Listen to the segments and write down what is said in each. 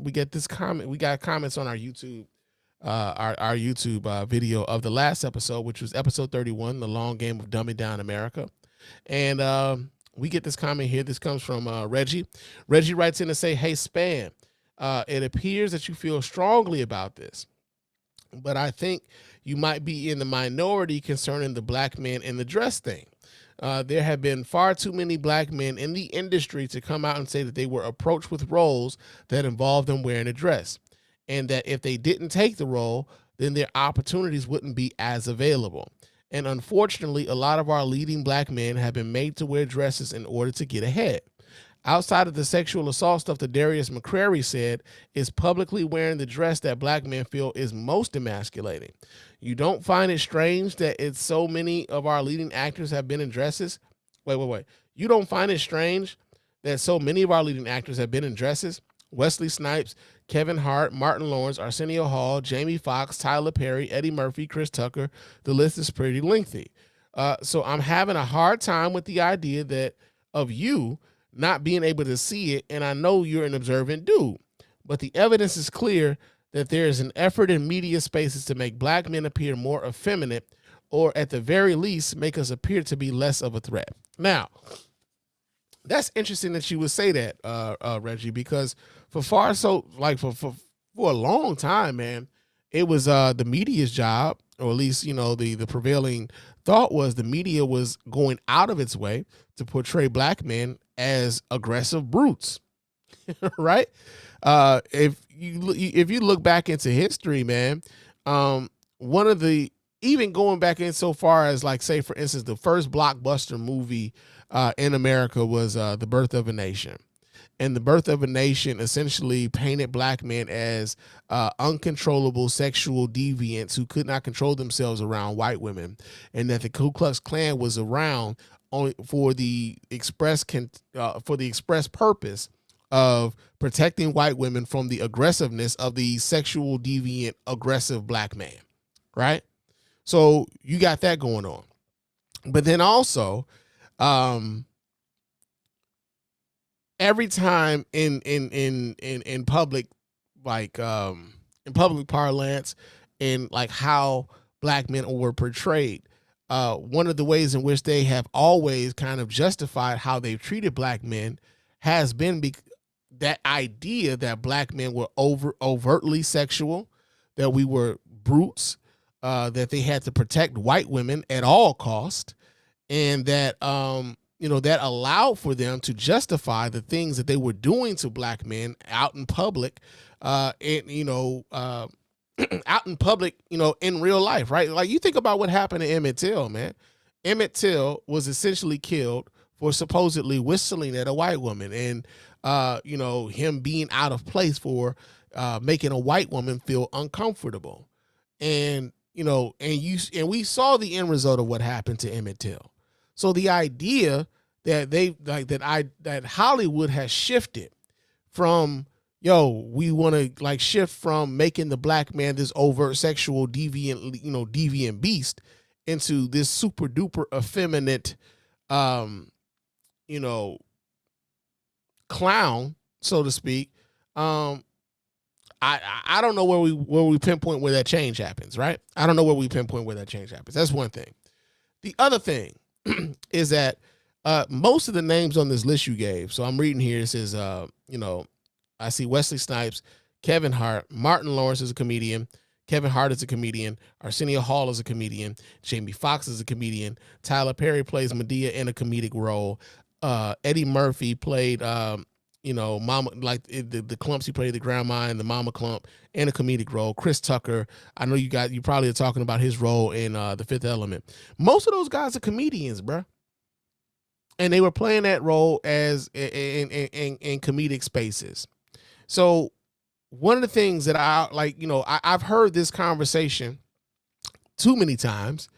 we get this comment. We got comments on our YouTube, our YouTube video of the last episode, which was episode 31, the long game of dumbing down America. And we get this comment here. This comes from Reggie. Reggie writes in to say, "Hey, Spann, it appears that you feel strongly about this, but I think you might be in the minority concerning the black man in the dress thing. There have been far too many black men in the industry to come out and say that they were approached with roles that involved them wearing a dress, and that if they didn't take the role, then their opportunities wouldn't be as available. And unfortunately, a lot of our leading black men have been made to wear dresses in order to get ahead. Outside of the sexual assault stuff that Darius McCrary said, is publicly wearing the dress that black men feel is most emasculating. You don't find it strange that it's so many of our leading actors have been in dresses? Wait. You don't find it strange that so many of our leading actors have been in dresses? Wesley Snipes, Kevin Hart, Martin Lawrence, Arsenio Hall, Jamie Foxx, Tyler Perry, Eddie Murphy, Chris Tucker. The list is pretty lengthy. So I'm having a hard time with the idea that of you not being able to see it, and I know you're an observant dude, but the evidence is clear that there is an effort in media spaces to make black men appear more effeminate, or at the very least, make us appear to be less of a threat." Now, that's interesting that you would say that, Reggie, because for a long time, man, it was the media's job, or at least, the prevailing thought was the media was going out of its way to portray black men as aggressive brutes, right? If you look back into history, man, one of the, even going back in so far as, like, say, for instance, the first blockbuster movie in America was The Birth of a Nation. And The Birth of a Nation essentially painted black men as uncontrollable sexual deviants who could not control themselves around white women, and that the Ku Klux Klan was around only for the express purpose of protecting white women from the aggressiveness of the sexual deviant, aggressive black man, right? So you got that going on. But then also, every time in public, like in public parlance, and like how black men were portrayed, one of the ways in which they have always kind of justified how they've treated black men has been that idea that black men were overtly sexual, that we were brutes, that they had to protect white women at all cost, and that that allowed for them to justify the things that they were doing to black men out in public, out in public, in real life, right? Like, you think about what happened to Emmett Till, man. Emmett Till was essentially killed for supposedly whistling at a white woman, and him being out of place for making a white woman feel uncomfortable. And we saw the end result of what happened to Emmett Till. So the idea that that Hollywood has shifted from, we want to shift from making the black man this overt sexual deviant beast into this super duper effeminate, clown, so to speak. I don't know where we pinpoint where that change happens, right? I don't know where we pinpoint where that change happens. That's one thing. The other thing is that most of the names on this list you gave, so I'm reading here, it says, I see Wesley Snipes, Kevin Hart, Martin Lawrence is a comedian, Kevin Hart is a comedian, Arsenio Hall is a comedian, Jamie Foxx is a comedian, Tyler Perry plays Medea in a comedic role, Eddie Murphy played Mama, like the Clumps, he played the grandma and the Mama Clump in a comedic role. Chris Tucker, I know you probably are talking about his role in The Fifth Element. Most of those guys are comedians, bruh. And they were playing that role as in comedic spaces. So one of the things that I've heard this conversation too many times.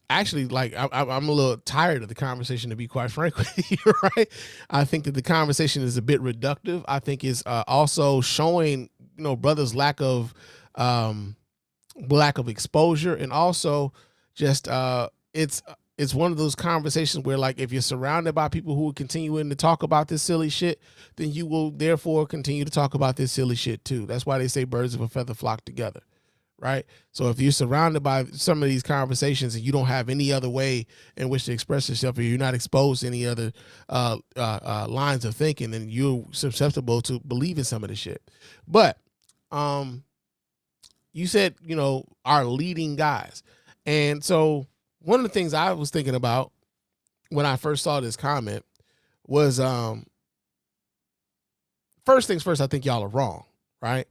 Actually, I'm a little tired of the conversation, to be quite frank with you, right? I think that the conversation is a bit reductive. I think it's also showing, brothers' lack of exposure, and also just it's it's one of those conversations where, like, if you're surrounded by people who are continuing to talk about this silly shit, then you will therefore continue to talk about this silly shit too. That's why they say birds of a feather flock together, right? So if you're surrounded by some of these conversations and you don't have any other way in which to express yourself, or you're not exposed to any other lines of thinking, then you're susceptible to believing some of the shit. But you said, you know, our leading guys. And so one of the things I was thinking about when I first saw this comment was, first things first, I think y'all are wrong, right?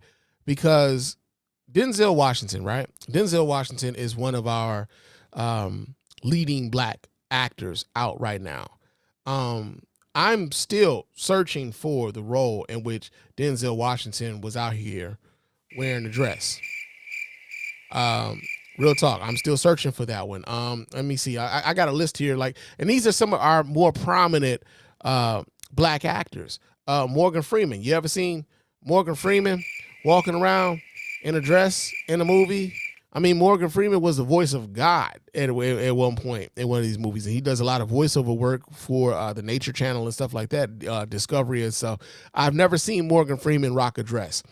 Because Denzel Washington, right? Denzel Washington is one of our leading black actors out right now. I'm still searching for the role in which Denzel Washington was out here wearing a dress. Real talk, I'm still searching for that one. Let me see. I got a list here, like, and these are some of our more prominent black actors. Morgan Freeman. You ever seen Morgan Freeman walking around in a dress in a movie? I mean, Morgan Freeman was the voice of God at one point in one of these movies, and he does a lot of voiceover work for the Nature Channel and stuff like that, Discovery and stuff. I've never seen Morgan Freeman rock a dress.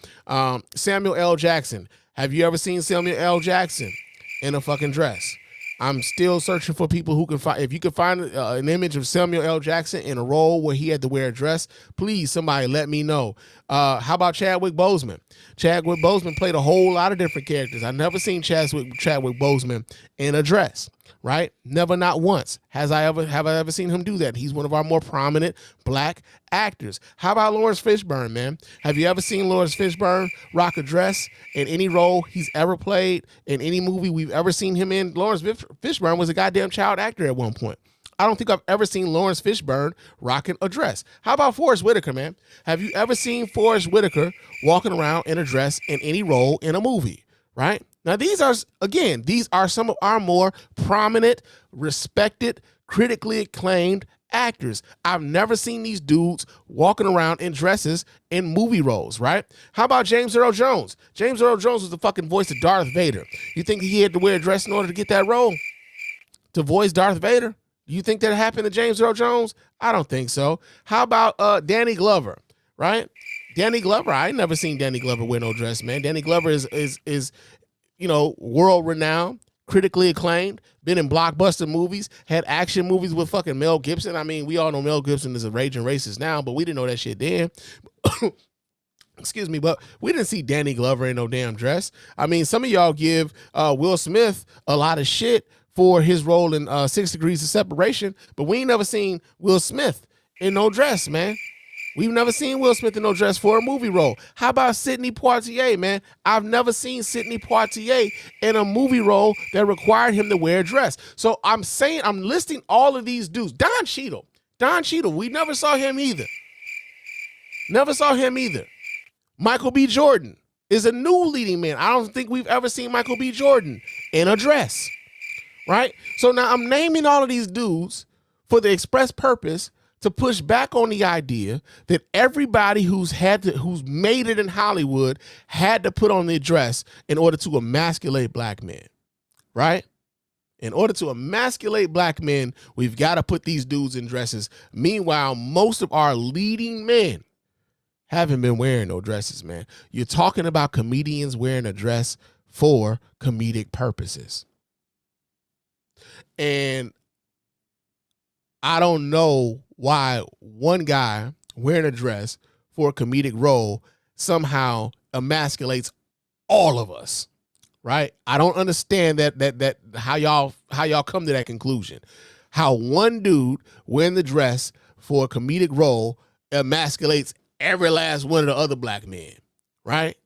Samuel L. Jackson. Have you ever seen Samuel L. Jackson in a fucking dress? I'm still searching for people who can find. If you can find an image of Samuel L. Jackson in a role where he had to wear a dress, please, somebody let me know. How about Chadwick Boseman? Chadwick Boseman played a whole lot of different characters. I've never seen Chadwick Boseman in a dress, right? Never, not once. Have I ever seen him do that? He's one of our more prominent black actors. How about Lawrence Fishburne, man? Have you ever seen Lawrence Fishburne rock a dress in any role he's ever played, in any movie we've ever seen him in? Lawrence Fishburne was a goddamn child actor at one point. I don't think I've ever seen Lawrence Fishburne rocking a dress. How about Forrest Whitaker, man? Have you ever seen Forrest Whitaker walking around in a dress in any role in a movie, right? Now, these are some of our more prominent, respected, critically acclaimed actors. I've never seen these dudes walking around in dresses in movie roles, right? How about James Earl Jones? James Earl Jones was the fucking voice of Darth Vader. You think he had to wear a dress in order to get that role? To voice Darth Vader? You think that happened to James Earl Jones? I don't think so. How about Danny Glover, right? Danny Glover, I ain't never seen Danny Glover wear no dress, man. Danny Glover is you know, world renowned, critically acclaimed, been in blockbuster movies, had action movies with fucking Mel Gibson. I mean, we all know Mel Gibson is a raging racist now, but we didn't know that shit then. Excuse me, but we didn't see Danny Glover in no damn dress. I mean, some of y'all give Will Smith a lot of shit for his role in 6 Degrees of Separation, but we ain't never seen Will Smith in no dress, man. We've never seen Will Smith in no dress for a movie role. How about Sidney Poitier, man? I've never seen Sidney Poitier in a movie role that required him to wear a dress. So I'm listing all of these dudes. Don Cheadle, we never saw him either. Michael B. Jordan is a new leading man. I don't think we've ever seen Michael B. Jordan in a dress, right? So now I'm naming all of these dudes for the express purpose to push back on the idea that everybody who's made it in Hollywood had to put on their dress in order to emasculate black men, right? In order to emasculate black men, we've got to put these dudes in dresses. Meanwhile, most of our leading men haven't been wearing no dresses, man. You're talking about comedians wearing a dress for comedic purposes. And I don't know why one guy wearing a dress for a comedic role somehow emasculates all of us, right? I don't understand that how y'all come to that conclusion. How one dude wearing the dress for a comedic role emasculates every last one of the other black men, right?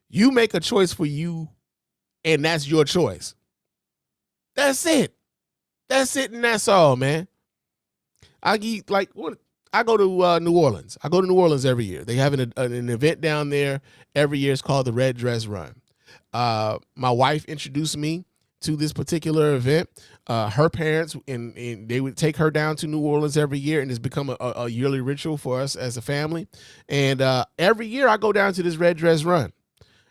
You make a choice for you, and that's your choice. That's it. And that's all, man. I go to New Orleans. I go to New Orleans every year. They have an event down there every year. It's called the Red Dress Run. My wife introduced me to this particular event. Her parents and they would take her down to New Orleans every year, and it's become a yearly ritual for us as a family. And every year I go down to this Red Dress Run,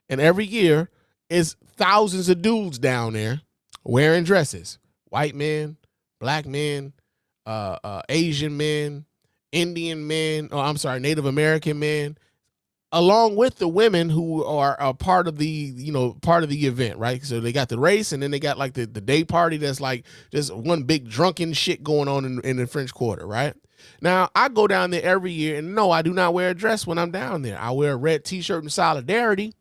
and every year is thousands of dudes down there wearing dresses. White men, black men, Asian men, Indian men, or I'm sorry, Native American men, along with the women who are a part of the, part of the event, right? So they got the race, and then they got like the day party that's like just one big drunken shit going on in the French Quarter, right? Now, I go down there every year, and no, I do not wear a dress when I'm down there. I wear a red t-shirt in solidarity,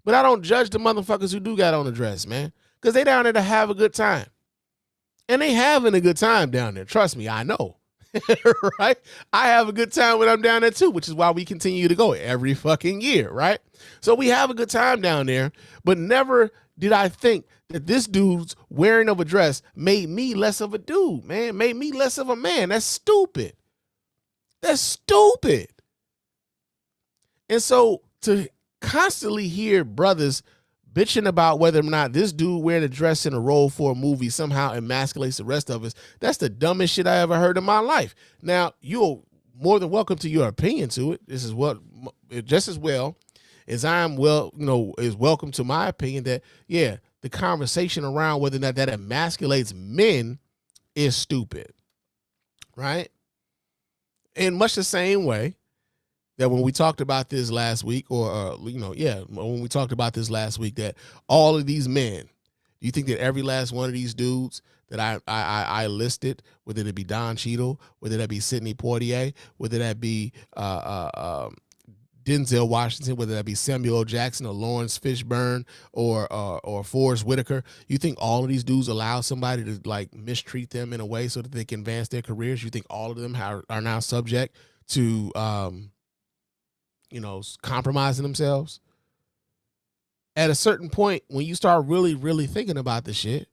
but I don't judge the motherfuckers who do got on a dress, man, because they down there to have a good time. And they having a good time down there. Trust me, I know. Right? I have a good time when I'm down there too, which is why we continue to go every fucking year, right? So we have a good time down there, but never did I think that this dude's wearing of a dress made me less of a dude, man. Made me less of a man. That's stupid. That's stupid. And so to constantly hear brothers bitching about whether or not this dude wearing a dress in a role for a movie somehow emasculates the rest of us, that's the dumbest shit I ever heard in my life. Now, you're more than welcome to your opinion to it. This is what, just as well as is welcome to my opinion that, yeah, the conversation around whether or not that emasculates men is stupid, right? In much the same way that when we talked about this last week, when we talked about this last week, that all of these men, do you think that every last one of these dudes that I listed, whether it be Don Cheadle, whether that be Sidney Poitier, whether that be Denzel Washington, whether that be Samuel L. Jackson or Lawrence Fishburne or Forrest Whitaker, you think all of these dudes allow somebody to like mistreat them in a way so that they can advance their careers? You think all of them are now subject to compromising themselves? At a certain point, when you start really, really thinking about the shit,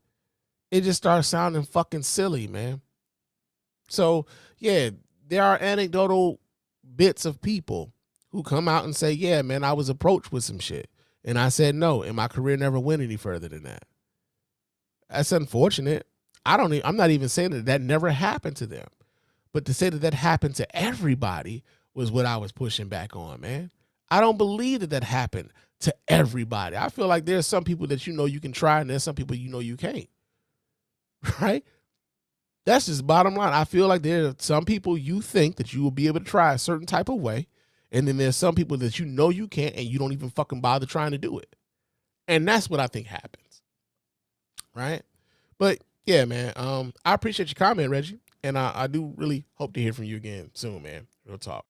it just starts sounding fucking silly, man. So, yeah, there are anecdotal bits of people who come out and say, yeah, man, I was approached with some shit, and I said no, and my career never went any further than that. That's unfortunate. I'm not even saying that never happened to them, but to say that happened to everybody was what I was pushing back on, man. I don't believe that happened to everybody. I feel like there's some people that you can try, and there's some people you can't. Right? That's just bottom line. I feel like there are some people you think that you will be able to try a certain type of way, and then there's some people that you can't, and you don't even fucking bother trying to do it. And that's what I think happens. Right? But yeah, man, I appreciate your comment, Reggie. And I do really hope to hear from you again soon, man. Real talk.